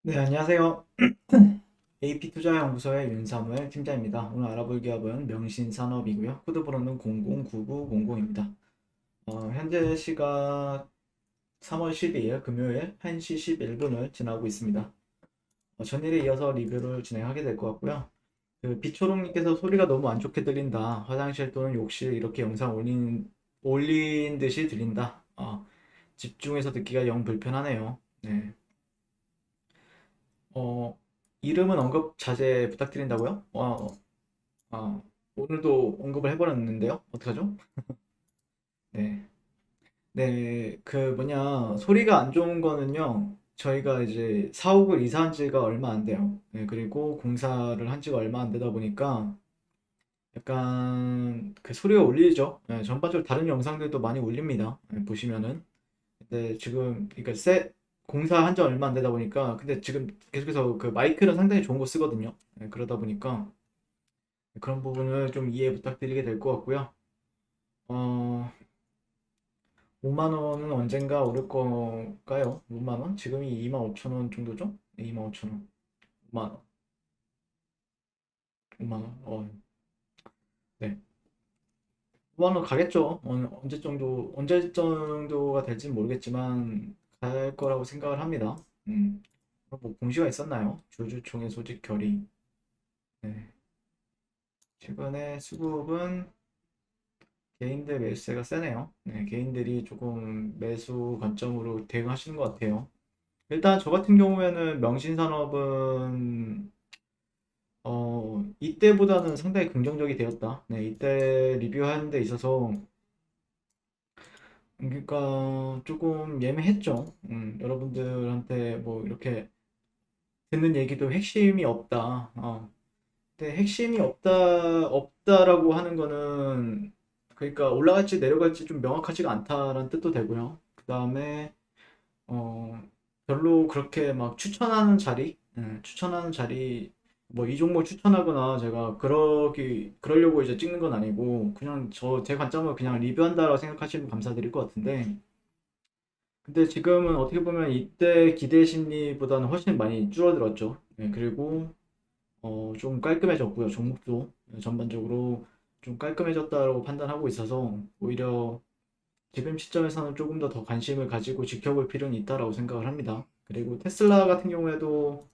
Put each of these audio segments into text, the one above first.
네, 안녕하세요. AP투자연구소의 윤사무엘 팀장입니다. 오늘 알아볼 기업은 명신산업이고요. 코드번호는 009900입니다. 현재 시각 3월 12일 금요일 1시 11분을 지나고 있습니다. 전일에 이어서 리뷰를 진행하게 될 것 같고요. 비초롱님께서 소리가 너무 안 좋게 들린다. 화장실 또는 욕실 이렇게 영상 올린 듯이 들린다. 집중해서 듣기가 영 불편하네요. 네. 어, 이름은 언급 자제 부탁드린다고요? 오늘도 언급을 해버렸는데요. 어떡하죠? 네. 네, 소리가 안 좋은 거는요. 저희가 이제 사옥을 이사한 지가 얼마 안 돼요. 네, 그리고 공사를 한 지가 얼마 안 되다 보니까 약간 그 소리가 울리죠. 네, 전반적으로 다른 영상들도 많이 울립니다. 네, 보시면은. 근데 지금, 그러니까 공사한 지 얼마 안 되다 보니까, 근데 지금 계속해서 그 마이크는 상당히 좋은 거 쓰거든요. 네, 그러다 보니까 그런 부분을 좀 이해 부탁드리게 될 것 같고요. 어, 5만 원은 언젠가 오를 건가요? 5만 원? 지금이 2만 5천 원 정도죠? 네, 2만 5천 원. 5만 원. 5만 원. 네. 5만 원 가겠죠. 언제 정도가 될지는 모르겠지만 갈 거라고 생각을 합니다. 뭐 공시가 있었나요? 주주총회 소집 결의. 네. 최근에 수급은 개인들 매수세가 세네요. 네, 개인들이 조금 매수 관점으로 대응하시는 것 같아요. 일단 저 같은 경우에는 명신산업은 이때보다는 상당히 긍정적이 되었다. 네, 이때 리뷰하는 데 있어서 그러니까 조금 예매했죠. 여러분들한테 뭐 이렇게 듣는 얘기도 핵심이 없다. 근데 핵심이 없다라고 하는 거는 그러니까 올라갈지 내려갈지 좀 명확하지가 않다라는 뜻도 되고요. 그 다음에 어, 별로 그렇게 막 추천하는 자리, 뭐 이 종목 추천하거나 제가 그러려고 이제 찍는 건 아니고, 그냥 제 관점은 그냥 리뷰한다라고 생각하시면 감사드릴 것 같은데, 근데 지금은 어떻게 보면 이때 기대 심리보다는 훨씬 많이 줄어들었죠. 네, 그리고 좀 깔끔해졌고요. 종목도 전반적으로 좀 깔끔해졌다고 판단하고 있어서, 오히려 지금 시점에서는 조금 더 관심을 가지고 지켜볼 필요는 있다라고 생각을 합니다. 그리고 테슬라 같은 경우에도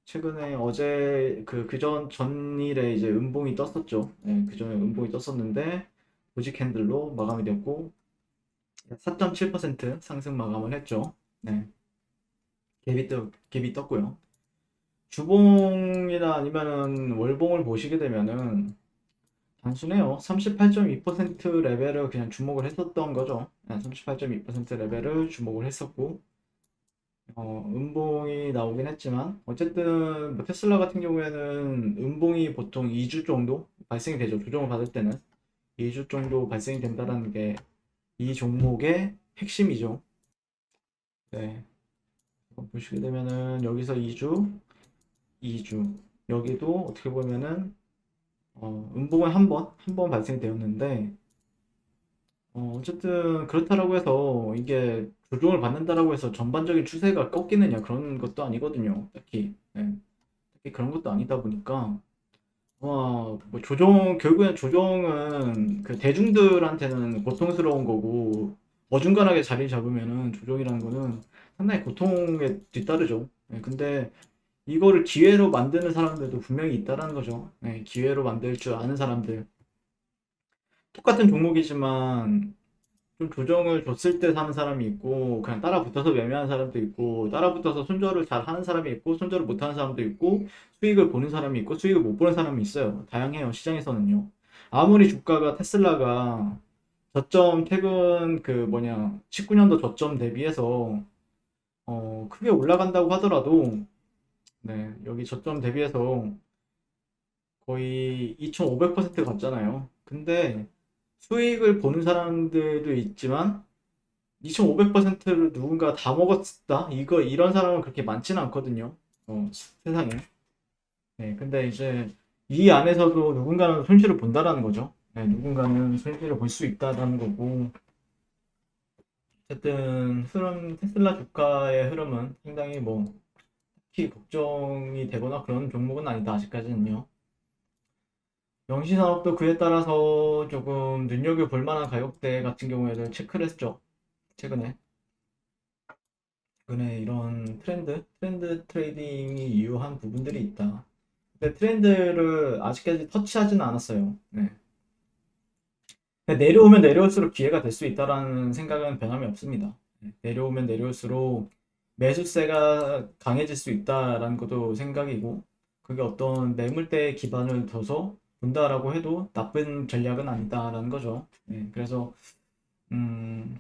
최근에 어제 전일에 이제 음봉이 떴었죠. 네, 그전에 음봉이 떴었는데 도지 캔들로 마감이 됐고 4.7% 상승 마감을 했죠. 네, 갭이 떴고요. 주봉이나 아니면은 월봉을 보시게 되면은 단순해요. 38.2% 레벨을 그냥 주목을 했었던 거죠. 38.2% 레벨을 주목을 했었고, 음봉이 나오긴 했지만, 어쨌든 뭐 테슬라 같은 경우에는 음봉이 보통 2주 정도 발생이 되죠. 조정을 받을 때는 2주 정도 발생이 된다는 게 이 종목의 핵심이죠. 네. 보시게 되면은 여기서 2주, 2주, 여기도 어떻게 보면은 음봉은 한 번 발생이 되었는데, 어쨌든 그렇다라고 해서 이게 조종을 받는다라고 해서 전반적인 추세가 꺾이느냐 그런 것도 아니거든요. 딱히. 네. 딱히 그런 것도 아니다 보니까 뭐 결국엔 조종은 그 대중들한테는 고통스러운 거고 어중간하게 자리 잡으면은 조종이라는 거는 상당히 고통에 뒤따르죠. 네, 근데 이거를 기회로 만드는 사람들도 분명히 있다라는 거죠. 네, 기회로 만들 줄 아는 사람들. 똑같은 종목이지만 좀 조정을 줬을 때 사는 사람이 있고 그냥 따라 붙어서 매매하는 사람도 있고 따라 붙어서 손절을 잘 하는 사람이 있고 손절을 못 하는 사람도 있고 수익을 보는 사람이 있고 수익을 못 보는 사람이 있어요. 다양해요. 시장에서는요. 아무리 주가가 테슬라가 최근 19년도 저점 대비해서 크게 올라간다고 하더라도 네, 여기 저점 대비해서 거의 2,500% 갔잖아요. 근데 수익을 보는 사람들도 있지만 2,500%를 누군가 다 먹었다? 이런 사람은 그렇게 많지는 않거든요. 세상에. 네, 근데 이제 이 안에서도 누군가는 손실을 본다라는 거죠. 네, 누군가는 손실을 볼 수 있다라는 거고. 어쨌든 테슬라 주가의 흐름은 상당히 뭐, 딱히 걱정이 되거나 그런 종목은 아니다, 아직까지는요. 영시산업도 그에 따라서 조금 눈여겨볼 만한 가격대 같은 경우에는 체크를 했죠. 최근에. 최근에 이런 트렌드 트레이딩이 유효한 부분들이 있다. 근데 트렌드를 아직까지 터치하지는 않았어요. 네. 내려오면 내려올수록 기회가 될 수 있다라는 생각은 변함이 없습니다. 내려오면 내려올수록 매수세가 강해질 수 있다라는 것도 생각이고, 그게 어떤 매물대에 기반을 둬서 본다라고 해도 나쁜 전략은 아니다라는 거죠. 그래서 음,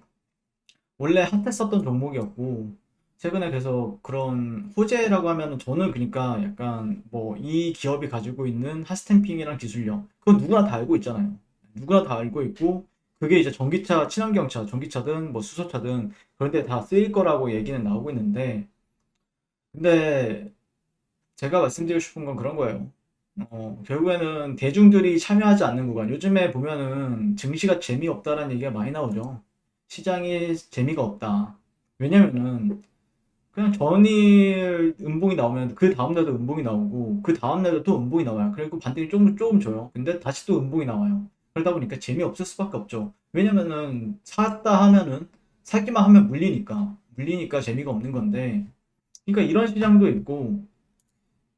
원래 핫했었던 종목이었고, 최근에 그래서 그런 호재라고 하면은 저는 그러니까 약간 뭐 이 기업이 가지고 있는 핫스탬핑이랑 기술력, 그건 누구나 다 알고 있잖아요. 누구나 다 알고 있고, 그게 이제 전기차, 친환경차, 전기차든 뭐 수소차든 그런 데 다 쓰일 거라고 얘기는 나오고 있는데, 근데 제가 말씀드리고 싶은 건 그런 거예요. 결국에는 대중들이 참여하지 않는 구간, 요즘에 보면은 증시가 재미없다라는 얘기가 많이 나오죠. 시장이 재미가 없다. 왜냐면은 그냥 전일 음봉이 나오면 그 다음날도 음봉이 나오고 그 다음날도 또 음봉이 나와요. 그리고 반등이 조금 줘요. 근데 다시 또 음봉이 나와요. 그러다 보니까 재미없을 수밖에 없죠. 왜냐면은 샀다 하면은 사기만 하면 물리니까 재미가 없는 건데, 그러니까 이런 시장도 있고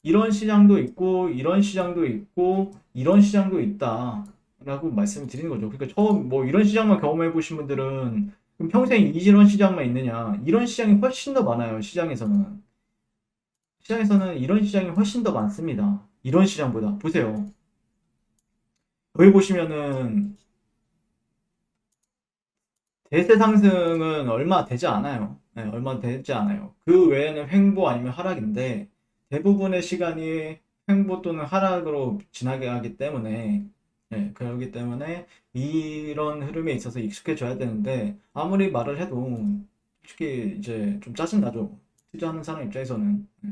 이런 시장도 있고 이런 시장도 있고 이런 시장도 있다라고 말씀을 드리는 거죠. 그러니까 처음 뭐 이런 시장만 경험해 보신 분들은 그럼 평생 이런 시장만 있느냐? 이런 시장이 훨씬 더 많아요. 시장에서는 이런 시장이 훨씬 더 많습니다. 이런 시장보다 보세요. 여기 보시면은 대세 상승은 얼마 되지 않아요. 네, 얼마 되지 않아요. 그 외에는 횡보 아니면 하락인데 대부분의 시간이 횡보 또는 하락으로 지나게 하기 때문에, 네, 그렇기 때문에 이런 흐름에 있어서 익숙해져야 되는데 아무리 말을 해도 솔직히 이제 좀 짜증나죠. 투자하는 사람 입장에서는. 네.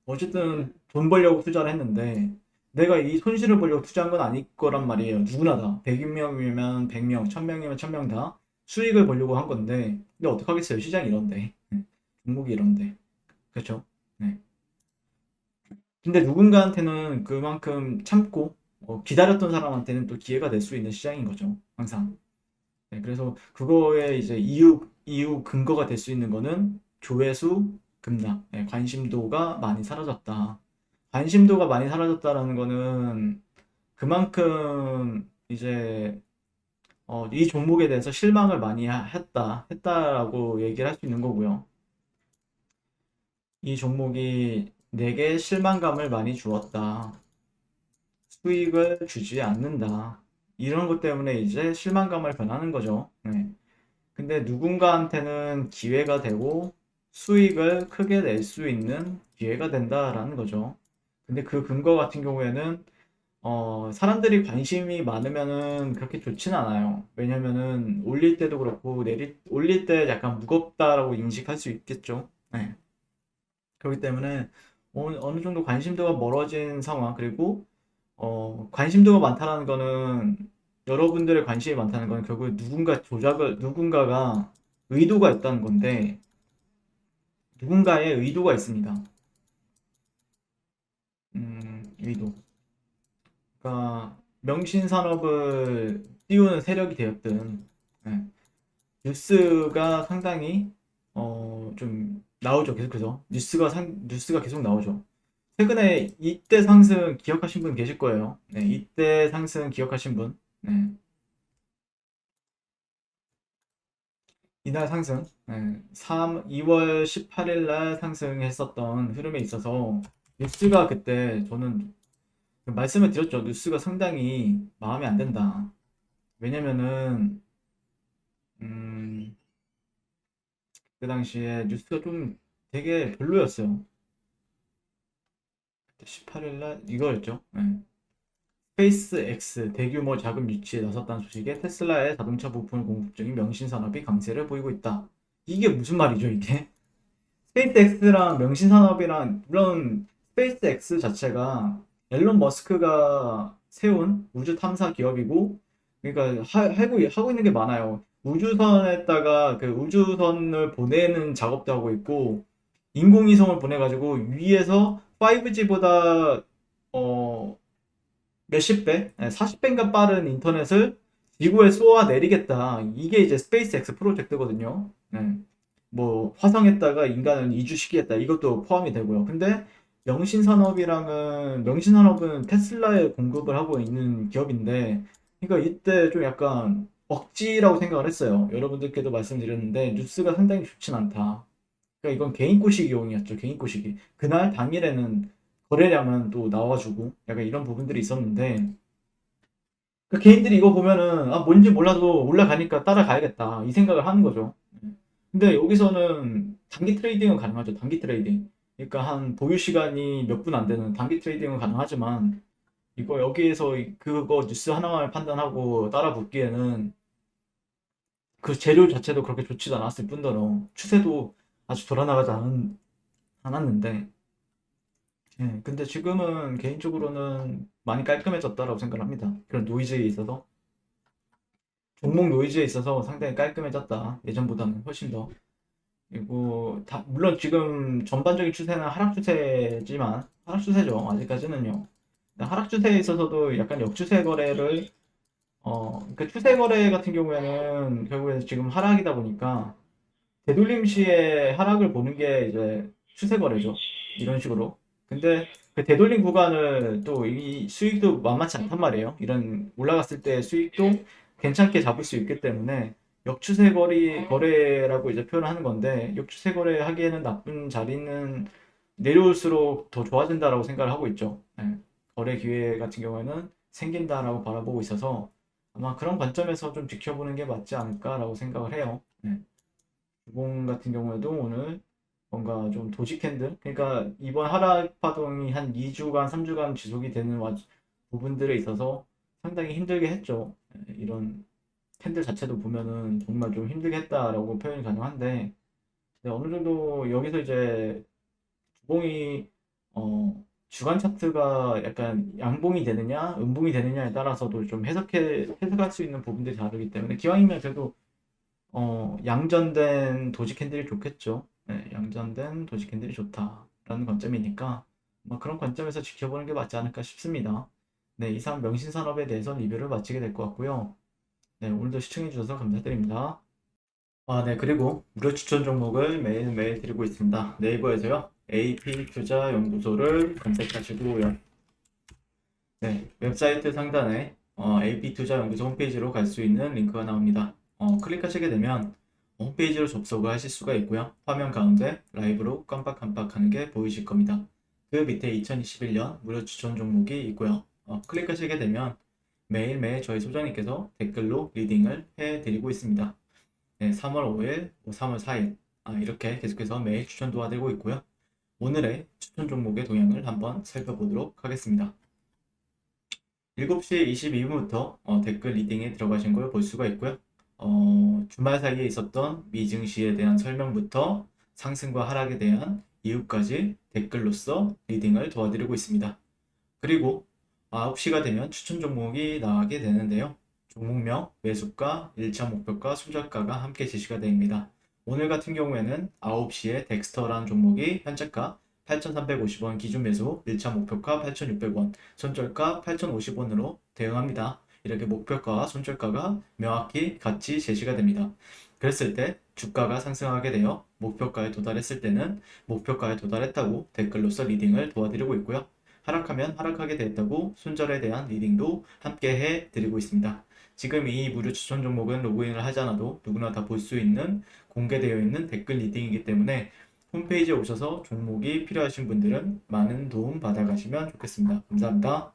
어쨌든 돈 벌려고 투자를 했는데 내가 이 손실을 보려고 투자한 건 아닐 거란 말이에요. 누구나 다. 100명이면 100명, 1000명이면 1000명 다 수익을 보려고 한 건데, 근데 어떡하겠어요. 시장이 이런데. 종목이 이런데. 그렇죠? 네. 근데 누군가한테는 그만큼 참고 기다렸던 사람한테는 또 기회가 될 수 있는 시장인 거죠. 항상. 네, 그래서 그거에 이제 이유 근거가 될 수 있는 거는 조회수 급락, 관심도가 많이 사라졌다. 관심도가 많이 사라졌다라는 거는 그만큼 이제 이 종목에 대해서 실망을 많이 했다라고 얘기를 할 수 있는 거고요. 이 종목이 내게 실망감을 많이 주었다. 수익을 주지 않는다. 이런 것 때문에 이제 실망감을 변하는 거죠. 네. 근데 누군가한테는 기회가 되고 수익을 크게 낼 수 있는 기회가 된다라는 거죠. 근데 그 근거 같은 경우에는 사람들이 관심이 많으면은 그렇게 좋진 않아요. 왜냐면은 올릴 때도 그렇고 올릴 때 약간 무겁다라고 인식할 수 있겠죠. 네. 그렇기 때문에 어느 정도 관심도가 멀어진 상황, 그리고 관심도가 많다는 거는, 여러분들의 관심이 많다는 건 결국 누군가가 의도가 있다는 건데, 누군가의 의도가 있습니다. 의도. 그러니까 명신산업을 띄우는 세력이 되었든, 네, 뉴스가 상당히 좀 나오죠. 계속해서 뉴스가 계속 나오죠. 최근에 이때 상승 기억하신 분 계실 거예요. 네, 이때 상승 기억하신 분. 네, 이날 상승. 네, 2월 18일 날 상승했었던 흐름에 있어서 뉴스가 그때 저는 말씀을 드렸죠. 뉴스가 상당히 마음에 안 든다. 왜냐면은 음, 그 당시에 뉴스가 좀 되게 별로였어요. 18일 날 이거였죠. 네. 스페이스 X 대규모 자금 유치에 나섰다는 소식에 테슬라의 자동차 부품 공급 중인 명신산업이 강세를 보이고 있다. 이게 무슨 말이죠, 이게? 스페이스 X랑 명신산업이랑, 물론 스페이스 X 자체가 앨런 머스크가 세운 우주 탐사 기업이고, 그러니까 하고 있는 게 많아요. 우주선에다가 그 우주선을 보내는 작업도 하고 있고, 인공위성을 보내가지고 위에서 5G보다 몇십 배, 40배인가 빠른 인터넷을 지구에 쏘아 내리겠다. 이게 이제 스페이스X 프로젝트거든요. 네. 뭐 화성에다가 인간을 이주시키겠다. 이것도 포함이 되고요. 근데 명신산업은 테슬라에 공급을 하고 있는 기업인데, 그러니까 이때 좀 약간 억지라고 생각을 했어요. 여러분들께도 말씀드렸는데 뉴스가 상당히 좋진 않다. 그러니까 이건 개인 꼬시기용이었죠. 개인 꼬시기. 그날 당일에는 거래량은 또 나와주고 약간 이런 부분들이 있었는데, 그 개인들이 이거 보면은 아 뭔지 몰라도 올라가니까 따라가야겠다 이 생각을 하는 거죠. 근데 여기서는 단기 트레이딩은 가능하죠. 단기 트레이딩. 그러니까 한 보유 시간이 몇 분 안 되는 단기 트레이딩은 가능하지만, 이거 여기에서 그거 뉴스 하나만 판단하고 따라 붙기에는 그 재료 자체도 그렇게 좋지도 않았을 뿐더러 추세도 아주 돌아나가지 않았는데, 근데 지금은 개인적으로는 많이 깔끔해졌다라고 생각합니다. 그런 노이즈에 있어서, 종목 노이즈에 있어서 상당히 깔끔해졌다. 예전보다는 훨씬 더. 그리고 물론 지금 전반적인 추세는 하락 추세지만, 하락 추세죠. 아직까지는요. 하락 추세에 있어서도 약간 역추세 거래를, 그 추세 거래 같은 경우에는 결국에 지금 하락이다 보니까 되돌림 시에 하락을 보는 게 이제 추세 거래죠. 이런 식으로. 근데 그 되돌림 구간을 또 이 수익도 만만치 않단 말이에요. 이런 올라갔을 때 수익도 괜찮게 잡을 수 있기 때문에 역추세 거래라고 이제 표현을 하는 건데, 역추세 거래 하기에는 나쁜 자리는 내려올수록 더 좋아진다라고 생각을 하고 있죠. 네. 거래 기회 같은 경우에는 생긴다라고 바라보고 있어서 아마 그런 관점에서 좀 지켜보는 게 맞지 않을까라고 생각을 해요. 네. 주봉 같은 경우에도 오늘 뭔가 좀 도지 캔들, 그러니까 이번 하락 파동이 한 2주간, 3주간 지속이 되는 부분들에 있어서 상당히 힘들게 했죠. 이런 캔들 자체도 보면은 정말 좀 힘들게 했다라고 표현이 가능한데, 어느 정도 여기서 이제 주봉이 주간 차트가 약간 양봉이 되느냐, 음봉이 되느냐에 따라서도 좀 해석할 수 있는 부분들이 다르기 때문에, 기왕이면 그래도 양전된 도지 캔들이 좋겠죠. 네, 양전된 도지 캔들이 좋다라는 관점이니까 뭐 그런 관점에서 지켜보는 게 맞지 않을까 싶습니다. 네, 이상 명신산업에 대해서 리뷰를 마치게 될 것 같고요. 네, 오늘도 시청해주셔서 감사드립니다. 아, 네, 그리고 무료 추천 종목을 매일매일 드리고 있습니다. 네이버에서요, AP투자연구소를 검색하시고요. 네, 웹사이트 상단에 AP투자연구소 홈페이지로 갈 수 있는 링크가 나옵니다. 클릭하시게 되면 홈페이지로 접속을 하실 수가 있고요. 화면 가운데 라이브로 깜빡깜빡하는 게 보이실 겁니다. 그 밑에 2021년 무료 추천 종목이 있고요. 클릭하시게 되면 매일매일 저희 소장님께서 댓글로 리딩을 해드리고 있습니다. 네, 3월 5일, 3월 4일 이렇게 계속해서 매일 추천 도와드리고 있고요. 오늘의 추천 종목의 동향을 한번 살펴보도록 하겠습니다. 7시 22분부터 댓글 리딩에 들어가신 걸 볼 수가 있고요. 주말 사이에 있었던 미증시에 대한 설명부터 상승과 하락에 대한 이유까지 댓글로서 리딩을 도와드리고 있습니다. 그리고 9시가 되면 추천 종목이 나가게 되는데요. 종목명, 매수가, 1차 목표가, 손절가가 함께 제시가 됩니다. 오늘 같은 경우에는 9시에 덱스터라는 종목이 현재가 8,350원 기준 매수, 1차 목표가 8,600원, 손절가 8,050원으로 대응합니다. 이렇게 목표가와 손절가가 명확히 같이 제시가 됩니다. 그랬을 때 주가가 상승하게 되어 목표가에 도달했을 때는 목표가에 도달했다고 댓글로서 리딩을 도와드리고 있고요. 하락하면 하락하게 되었다고 손절에 대한 리딩도 함께 해드리고 있습니다. 지금 이 무료 추천 종목은 로그인을 하지 않아도 누구나 다 볼 수 있는 공개되어 있는 댓글 리딩이기 때문에 홈페이지에 오셔서 종목이 필요하신 분들은 많은 도움 받아가시면 좋겠습니다. 감사합니다.